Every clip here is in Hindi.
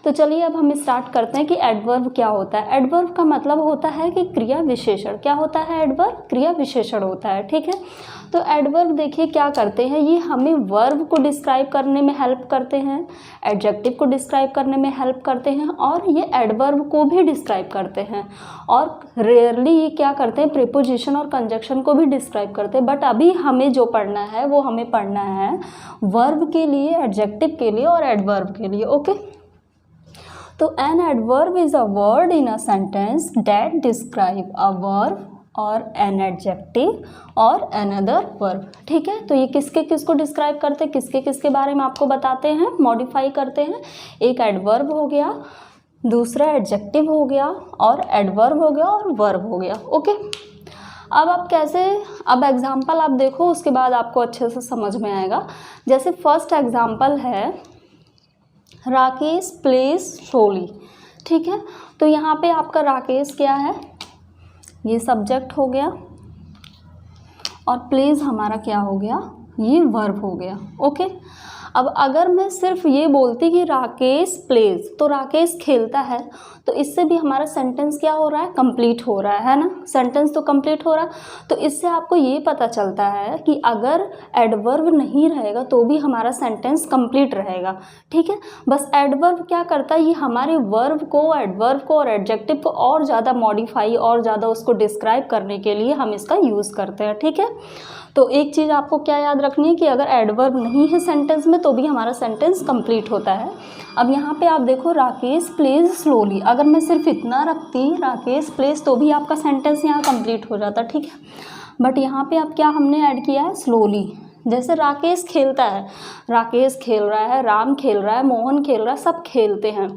तो चलिए अब हम स्टार्ट करते हैं कि एडवर्ब क्या होता है। एडवर्ब का मतलब होता है कि क्रिया विशेषण। क्या होता है एडवर्ब? क्रिया विशेषण होता है, ठीक है। तो एडवर्ब देखिए क्या करते हैं, ये हमें वर्ब को डिस्क्राइब करने में हेल्प करते हैं, एडजेक्टिव को डिस्क्राइब करने में हेल्प करते हैं, और ये एडवर्ब को भी डिस्क्राइब करते हैं, और रेयरली ये क्या करते हैं, प्रीपोजिशन और कंजक्शन को भी डिस्क्राइब करते हैं। बट अभी हमें जो पढ़ना है वो हमें पढ़ना है वर्ब के लिए, एडजेक्टिव के लिए और एडवर्ब के लिए, ओके। तो an adverb is a word in a sentence that describe a verb और एन एडजेक्टिव और अनदर वर्ब, ठीक है। तो ये किसके किसको डिस्क्राइब करते हैं, किसके किसके बारे में आपको बताते हैं, मॉडिफाई करते हैं। एक एडवर्ब हो गया, दूसरा एडजेक्टिव हो गया, और एडवर्ब हो गया, और वर्ब हो गया, ओके। अब आप कैसे, अब एग्जाम्पल आप देखो, उसके बाद आपको अच्छे से समझ में आएगा। जैसे फर्स्ट एग्जाम्पल है राकेश प्लेज स्लोली, ठीक है। तो यहाँ पे आपका राकेश क्या है, ये सब्जेक्ट हो गया, और प्लेज हमारा क्या हो गया, ये वर्ब हो गया, ओके। अब अगर मैं सिर्फ ये बोलती कि राकेश प्लेज, तो राकेश खेलता है, तो इससे भी हमारा सेंटेंस क्या हो रहा है, कंप्लीट हो रहा है ना, सेंटेंस तो कंप्लीट हो रहा है। तो इससे आपको ये पता चलता है कि अगर एडवर्ब नहीं रहेगा तो भी हमारा सेंटेंस कंप्लीट रहेगा, ठीक है। बस एडवर्ब क्या करता है, ये हमारे वर्ब को, एडवर्ब को और एडजेक्टिव को और ज़्यादा मॉडिफाई और ज़्यादा उसको डिस्क्राइब करने के लिए हम इसका यूज़ करते हैं, ठीक है। तो एक चीज़ आपको क्या याद रखनी है कि अगर एडवर्ब नहीं है सेंटेंस में तो भी हमारा सेंटेंस कंप्लीट होता है। अब यहाँ पे आप देखो राकेश प्लेज स्लोली, अगर मैं सिर्फ इतना रखती राकेश प्लेज तो भी आपका सेंटेंस यहाँ कंप्लीट हो जाता, ठीक है। बट यहाँ पे अब क्या हमने ऐड किया है, स्लोली। जैसे राकेश खेलता है, राकेश खेल रहा है, राम खेल रहा है, मोहन खेल रहा है, सब खेलते हैं,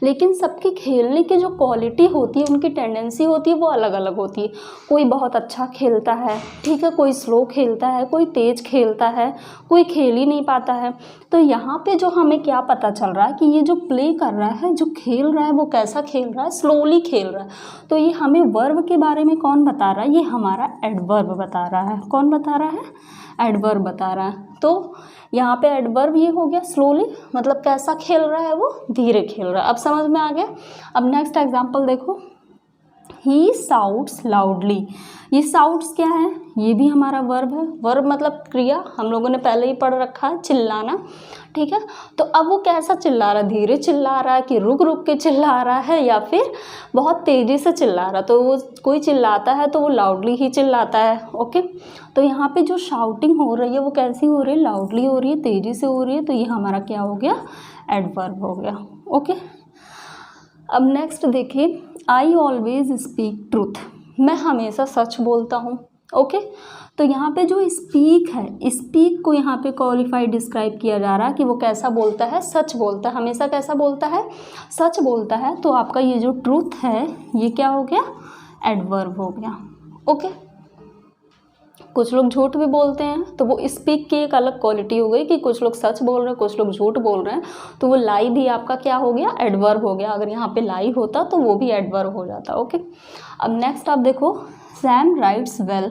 लेकिन सबकी खेलने की जो क्वालिटी होती है, उनकी टेंडेंसी होती है, वो अलग अलग होती है। कोई बहुत अच्छा खेलता है, ठीक है, कोई स्लो खेलता है, कोई तेज खेलता है, कोई खेल ही नहीं पाता है। तो यहाँ पे जो हमें क्या पता चल रहा है कि ये जो प्ले कर रहा है, जो खेल रहा है, वो कैसा खेल रहा है, स्लोली खेल रहा है। तो ये हमें वर्ब के बारे में कौन बता रहा है, ये हमारा एडवर्ब बता रहा है। कौन बता रहा है, एडवर्ब बता रहा है। तो यहाँ पे एडवर्ब ये हो गया स्लोली, मतलब कैसा खेल रहा है, वो धीरे खेल रहा है। अब समझ में आ गया। अब नेक्स्ट एग्जांपल देखो, ही साउट्स लाउडली। ये साउट्स क्या है, ये भी हमारा वर्ब है। वर्ब मतलब क्रिया, हम लोगों ने पहले ही पढ़ रखा है, चिल्लाना, ठीक है। तो अब वो कैसा चिल्ला रहा है, धीरे चिल्ला रहा है कि रुक रुक के चिल्ला रहा है, या फिर बहुत तेज़ी से चिल्ला रहा है। तो वो कोई चिल्लाता है तो वो लाउडली ही चिल्लाता है, ओके। तो यहाँ पे जो शाउटिंग हो रही है वो कैसी हो रही है, लाउडली हो रही है, तेज़ी से हो रही है। तो ये हमारा क्या हो गया, एडवर्ब हो गया, ओके। अब नेक्स्ट देखिए, आई ऑलवेज स्पीक ट्रूथ, मैं हमेशा सच बोलता हूँ, ओके। तो यहाँ पे जो स्पीक है, स्पीक को यहाँ पे क्वालिफाई डिस्क्राइब किया जा रहा है कि वो कैसा बोलता है, सच बोलता है, हमेशा कैसा बोलता है, सच बोलता है। तो आपका ये जो ट्रूथ है ये क्या हो गया, एडवर्ब हो गया, ओके। कुछ लोग झूठ भी बोलते हैं, तो वो स्पीक की एक अलग क्वालिटी हो गई कि कुछ लोग सच बोल रहे हैं, कुछ लोग झूठ बोल रहे हैं, तो वो लाई भी आपका क्या हो गया, एडवर्ब हो गया। अगर यहाँ पे लाई होता तो वो भी एडवर्ब हो जाता, ओके। अब नेक्स्ट आप देखो, सैम राइट्स वेल,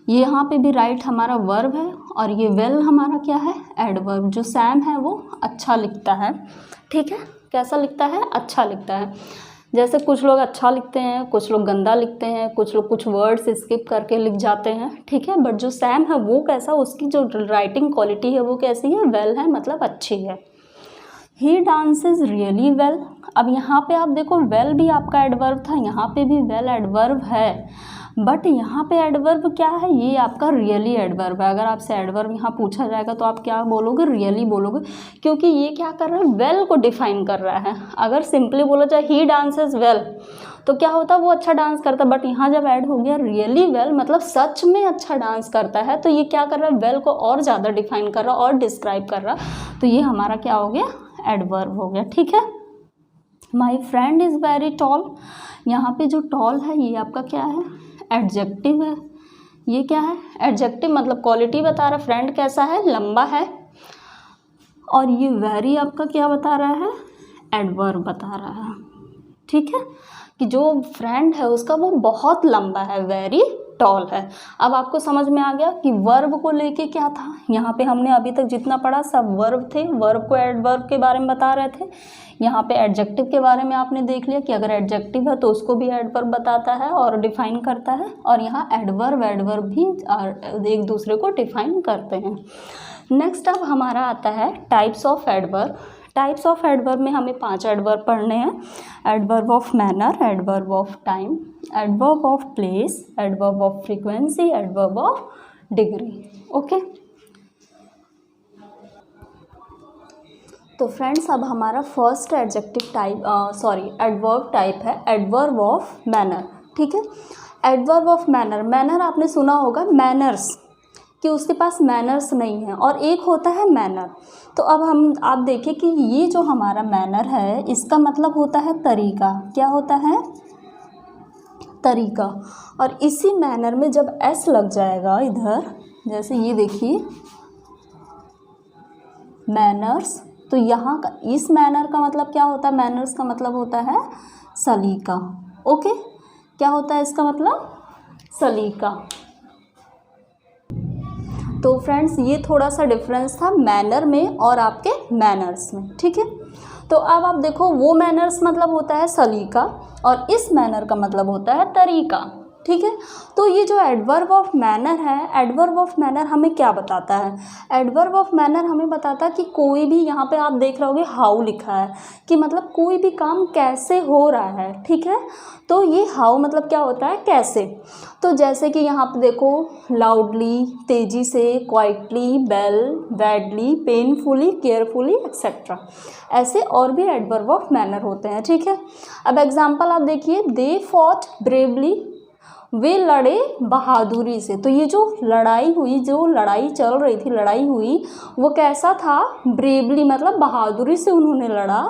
ये यहाँ पे भी राइट हमारा वर्ब है, और ये वेल हमारा क्या है, एडवर्ब। जो सैम है वो अच्छा लिखता है, ठीक है, कैसा लिखता है, अच्छा लिखता है। जैसे कुछ लोग अच्छा लिखते हैं, कुछ लोग गंदा लिखते हैं, कुछ लोग कुछ वर्ड्स स्किप करके लिख जाते हैं, ठीक है। बट जो सैम है वो कैसा, उसकी जो राइटिंग क्वालिटी है वो कैसी है, वेल है, मतलब अच्छी है। ही डांसेज रियली वेल, अब यहाँ पे आप देखो वेल भी आपका एडवर्ब था, यहाँ पे भी वेल एडवर्ब है, बट यहाँ पे एडवर्ब क्या है, ये आपका रियली एडवर्ब है। अगर आपसे एडवर्ब यहाँ पूछा जाएगा तो आप क्या बोलोगे, रियली बोलोगे, क्योंकि ये क्या कर रहा है, वेल को डिफाइन कर रहा है। अगर सिंपली बोला जाए ही डांसेस वेल तो क्या होता, वो अच्छा डांस करता, बट यहाँ जब ऐड हो गया रियली वेल, मतलब सच में अच्छा डांस करता है, तो ये क्या कर रहा है, वेल को और ज़्यादा डिफाइन कर रहा और डिस्क्राइब कर रहा, तो ये हमारा क्या हो गया, एडवर्ब हो गया, ठीक है। My friend is very tall, यहाँ पे जो टॉल है ये आपका क्या है, एडजेक्टिव है। ये क्या है, एडजेक्टिव, मतलब क्वालिटी बता रहा, फ्रेंड कैसा है, लंबा है। और ये वेरी आपका क्या बता रहा है, एडवर्ब बता रहा है, ठीक है, कि जो फ्रेंड है उसका वो बहुत लंबा है, वेरी टॉल है। अब आपको समझ में आ गया कि वर्ब को लेके क्या था। यहाँ पे हमने अभी तक जितना पढ़ा सब वर्ब थे, वर्ब को एडवर्ब के बारे में बता रहे थे। यहाँ पे एडजेक्टिव के बारे में आपने देख लिया कि अगर एडजेक्टिव है तो उसको भी एडवर्ब बताता है और डिफाइन करता है, और यहाँ एडवर्ब भी एक दूसरे को डिफाइन करते हैं। नेक्स्ट अब हमारा आता है types of adverb. Types of adverb में हमें 5 एडवर्ब पढ़ने हैं। Adverb of manner, adverb of time, adverb of place, adverb of frequency, adverb of degree. Okay, तो फ्रेंड्स अब हमारा first adjective type adverb type है एडवर्ब ऑफ मैनर। ठीक है, एडवर्ब ऑफ मैनर, मैनर आपने सुना होगा मैनर्स, कि उसके पास मैनर्स नहीं है, और एक होता है मैनर। तो अब आप देखिए कि ये जो हमारा मैनर है इसका मतलब होता है तरीका। क्या होता है? तरीका। और इसी मैनर में जब एस लग जाएगा इधर, जैसे ये देखिए मैनर्स, तो यहाँ का इस मैनर का मतलब क्या होता है? मैनर्स का मतलब होता है सलीका। ओके, क्या होता है इसका मतलब? सलीका। तो फ्रेंड्स ये थोड़ा सा डिफरेंस था मैनर में और आपके मैनर्स में। ठीक है, तो अब आप देखो वो मैनर्स मतलब होता है सलीका और इस मैनर का मतलब होता है तरीका। ठीक है, तो ये जो एडवर्ब ऑफ मैनर है, एडवर्ब ऑफ मैनर हमें क्या बताता है? एडवर्ब ऑफ मैनर हमें बताता है कि कोई भी, यहाँ पे आप देख रहे होगे हाउ लिखा है, कि मतलब कोई भी काम कैसे हो रहा है। ठीक है, तो ये हाउ मतलब क्या होता है? कैसे। तो जैसे कि यहाँ पे देखो लाउडली, तेज़ी से, quietly, well, badly, painfully, carefully etcetera, ऐसे और भी एडवर्ब ऑफ मैनर होते हैं। ठीक है, अब एग्जाम्पल आप देखिए, दे फॉट ब्रेवली, वे लड़े बहादुरी से। तो ये जो लड़ाई हुई, जो लड़ाई चल रही थी, लड़ाई हुई, वो कैसा था? ब्रेवली मतलब बहादुरी से उन्होंने लड़ा।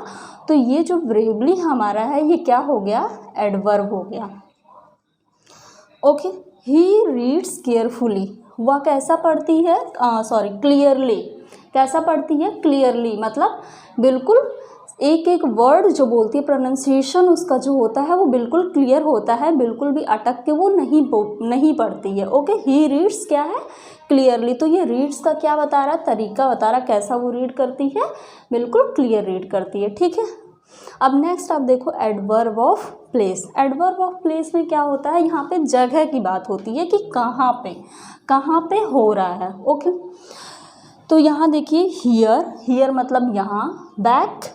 तो ये जो ब्रेवली हमारा है ये क्या हो गया? एडवर्ब हो गया। ओके, ही रीड्स केयरफुली, वह कैसा पढ़ती है? क्लियरली। कैसा पढ़ती है? क्लियरली, मतलब बिल्कुल एक एक वर्ड जो बोलती है, प्रोनाउंसिएशन उसका जो होता है वो बिल्कुल क्लियर होता है, बिल्कुल भी अटक के वो नहीं पढ़ती है। ओके, ही रीड्स क्या है? क्लियरली। तो ये रीड्स का क्या बता रहा है? तरीका बता रहा है, कैसा वो रीड करती है, बिल्कुल क्लियर रीड करती है। ठीक है, अब नेक्स्ट आप देखो adverb of place. Adverb of place में क्या होता है? यहाँ पे जगह की बात होती है कि कहाँ पे हो रहा है। ओके, तो यहाँ देखिए हियर, हियर मतलब यहाँ, बैक,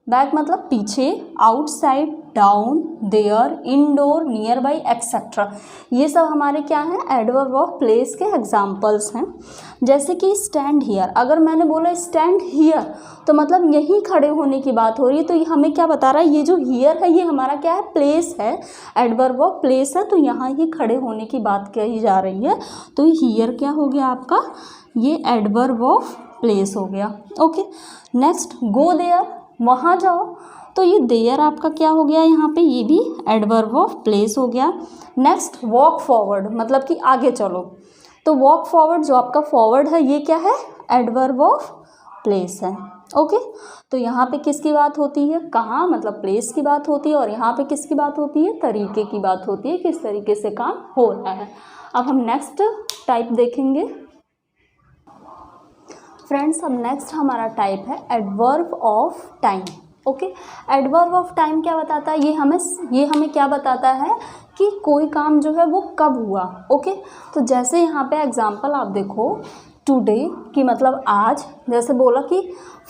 बैक मतलब पीछे, outside, down, there, indoor, nearby etcetera, ये सब हमारे क्या हैं? एडवर्ब ऑफ प्लेस के एग्जाम्पल्स हैं। जैसे कि स्टैंड हियर, अगर मैंने बोला स्टैंड हियर तो मतलब यहीं खड़े होने की बात हो रही है। तो ये हमें क्या बता रहा है? ये जो हियर है ये हमारा क्या है? प्लेस है, एडवर्ब ऑफ प्लेस है, तो यहाँ ही खड़े होने की बात कही जा रही है। तो हियर क्या हो गया आपका? ये एडवर्ब ऑफ प्लेस हो गया। ओके, नेक्स्ट गो देयर, वहाँ जाओ, तो ये देयर आपका क्या हो गया? यहाँ पे ये भी एडवर्ब ऑफ प्लेस हो गया। नेक्स्ट वॉक फॉरवर्ड, मतलब कि आगे चलो, तो वॉक फॉरवर्ड जो आपका फॉरवर्ड है ये क्या है? एडवर्ब ऑफ प्लेस है। ओके, तो यहाँ पे किसकी बात होती है? कहाँ मतलब प्लेस की बात होती है, और यहाँ पे किसकी बात होती है? तरीके की बात होती है, किस तरीके से काम हो रहा है। अब हम नेक्स्ट टाइप देखेंगे फ्रेंड्स। अब नेक्स्ट हमारा टाइप है adverb of time. Okay, adverb of time क्या बताता है? ये हमें क्या बताता है कि कोई काम जो है वो कब हुआ। ओके, तो जैसे यहाँ पे एग्जांपल आप देखो, टुडे की मतलब आज, जैसे बोला कि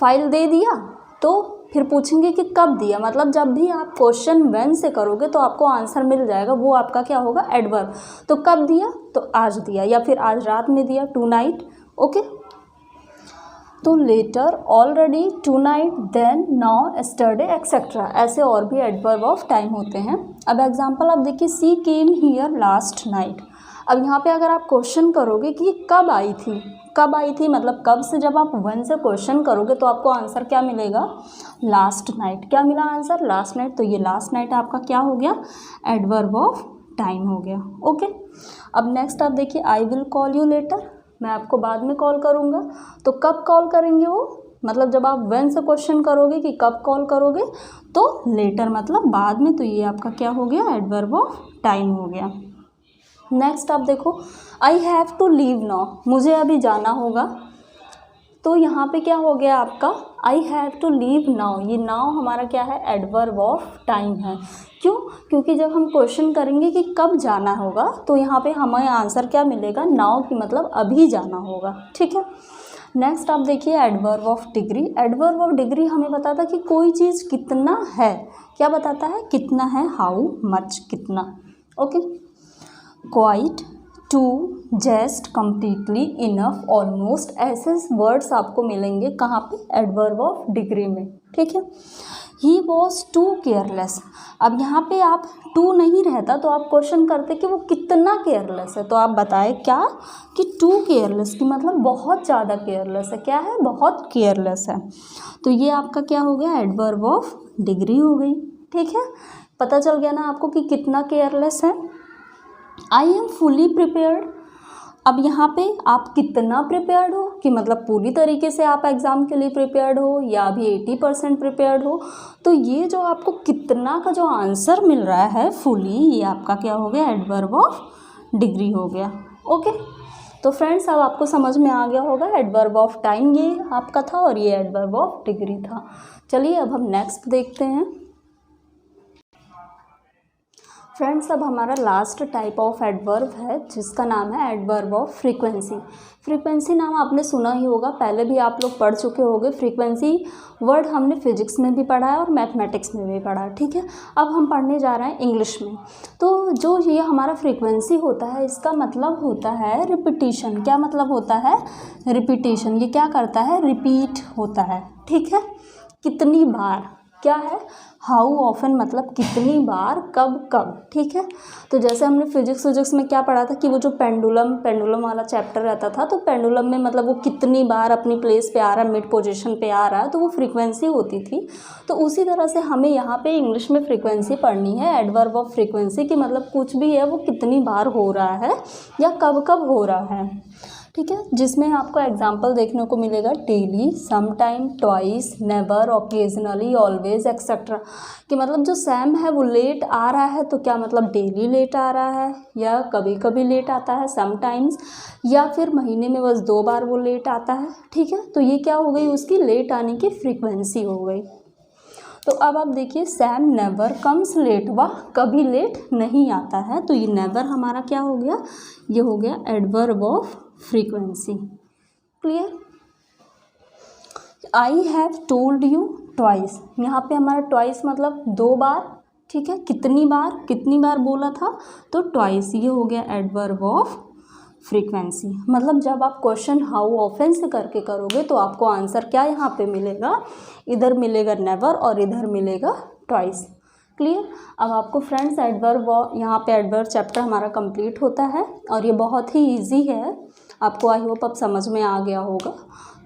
फाइल दे दिया, तो फिर पूछेंगे कि कब दिया, मतलब जब भी आप क्वेश्चन व्हेन से करोगे तो आपको आंसर मिल जाएगा, वो आपका क्या होगा? एडवर्ब। तो कब दिया? तो आज दिया, या फिर आज रात में दिया, टू नाइट। ओके, तो later, already, tonight, then, now, yesterday etcetera, ऐसे और भी एडवर्ब ऑफ टाइम होते हैं। अब एग्जांपल आप देखिए, सी केम हियर लास्ट नाइट। अब यहाँ पे अगर आप क्वेश्चन करोगे कि कब आई थी मतलब कब से, जब आप वन से क्वेश्चन करोगे तो आपको आंसर क्या मिलेगा? Last night. क्या मिला आंसर? Last night. तो ये लास्ट नाइट आपका क्या हो गया? एडवर्ब ऑफ टाइम हो गया। ओके, अब नेक्स्ट आप देखिए, I will call you later, मैं आपको बाद में कॉल करूँगा। तो कब कॉल करेंगे वो? मतलब जब आप व्हेन से क्वेश्चन करोगे कि कब कॉल करोगे, तो लेटर मतलब बाद में, तो ये आपका क्या हो गया? एडवर्ब ऑफ टाइम हो गया। नेक्स्ट आप देखो, I have to leave now, मुझे अभी जाना होगा। तो यहाँ पे क्या हो गया आपका, I have to leave now, ये नाउ हमारा क्या है, एडवर्ब ऑफ टाइम है। क्यों? क्योंकि जब हम क्वेश्चन करेंगे कि कब जाना होगा तो यहाँ पे हमें आंसर क्या मिलेगा, नाउ की मतलब अभी जाना होगा। ठीक है। नेक्स्ट आप देखिए adverb of degree. Adverb of degree हमें बताता है कि कोई चीज़ कितना है, क्या बताता है, कितना है, हाउ मच, कितना। Okay. Quite, too, just, completely, enough, almost, ऐसे वर्ड्स आपको मिलेंगे कहाँ पे, एडवर्ब ऑफ डिग्री में। ठीक है। ही वॉज टू केयरलेस, अब यहाँ पे आप टू नहीं रहता तो आप क्वेश्चन करते कि वो कितना केयरलेस है, तो आप बताएं क्या, कि टू केयरलेस की मतलब बहुत ज़्यादा केयरलेस है। क्या है, बहुत केयरलेस है। तो ये आपका क्या हो गया, एडवर्ब ऑफ डिग्री हो गई। ठीक है। पता चल गया ना आपको कि कितना केयरलेस है। आई एम फुली प्रिपेयर्ड, अब यहाँ पे आप कितना प्रिपेयर्ड हो, कि मतलब पूरी तरीके से आप एग्ज़ाम के लिए प्रिपेयर्ड हो या अभी 80% प्रिपेयर्ड हो। तो ये जो आपको कितना का जो आंसर मिल रहा है फुली, ये आपका क्या हो गया, एडवर्ब ऑफ डिग्री हो गया। ओके। तो फ्रेंड्स अब आपको समझ में आ गया होगा, एडवर्ब ऑफ टाइम ये आपका था और ये एडवर्ब ऑफ डिग्री था। चलिए अब हम नेक्स्ट देखते हैं। फ्रेंड्स अब हमारा लास्ट टाइप ऑफ एडवर्ब है जिसका नाम है एडवर्ब ऑफ फ्रीक्वेंसी। फ्रीक्वेंसी नाम आपने सुना ही होगा, पहले भी आप लोग पढ़ चुके होंगे। फ्रीक्वेंसी वर्ड हमने फिजिक्स में भी पढ़ा है और मैथमेटिक्स में भी पढ़ा है। ठीक है। अब हम पढ़ने जा रहे हैं इंग्लिश में। तो जो ये हमारा फ्रीक्वेंसी होता है इसका मतलब होता है रिपीटिशन। क्या मतलब होता है, रिपीटिशन। ये क्या करता है, रिपीट होता है। ठीक है। कितनी बार, क्या है, हाउ ऑफन मतलब कितनी बार, कब कब। ठीक है। तो जैसे हमने फिजिक्स में क्या पढ़ा था कि वो जो पेंडुलम वाला चैप्टर रहता था, तो पेंडुलम में मतलब वो कितनी बार अपनी प्लेस पे आ रहा है, मिड पोजीशन पे आ रहा है, तो वो फ्रीक्वेंसी होती थी। तो उसी तरह से हमें यहाँ पे इंग्लिश में फ्रीक्वेंसी पढ़नी है, एडवर्ब ऑफ फ्रीक्वेंसी की मतलब कुछ भी है वो कितनी बार हो रहा है या कब कब हो रहा है। ठीक है। जिसमें आपको एग्जाम्पल देखने को मिलेगा daily, sometime, twice, never, occasionally, always, etcetera. कि मतलब जो सैम है वो लेट आ रहा है तो क्या मतलब डेली लेट आ रहा है या कभी कभी लेट आता है, समटाइम्स, या फिर महीने में बस 2 बार वो लेट आता है। ठीक है। तो ये क्या हो गई, उसकी लेट आने की फ्रीक्वेंसी हो गई। तो अब आप देखिए, सैम नेवर कम्स लेट, वह कभी लेट नहीं आता है। तो ये नेवर हमारा क्या हो गया, ये हो गया adverb of frequency. Clear. I have told you twice, यहाँ पे हमारा ट्वाइस मतलब 2 बार। ठीक है। कितनी बार बोला था, तो ट्वाइस, ये हो गया एडवर्ब ऑफ फ्रीक्वेंसी। मतलब जब आप क्वेश्चन हाउ ऑफन से करके करोगे तो आपको आंसर क्या यहाँ पे मिलेगा, इधर मिलेगा नेवर और इधर मिलेगा ट्वाइस। क्लियर। अब आपको फ्रेंड्स एडवर्ब, यहाँ पे एडवर्ब चैप्टर हमारा कंप्लीट होता है और ये बहुत ही इजी है। आपको आई होप अब समझ में आ गया होगा।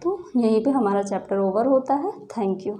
तो यहीं पे हमारा चैप्टर ओवर होता है। Thank you.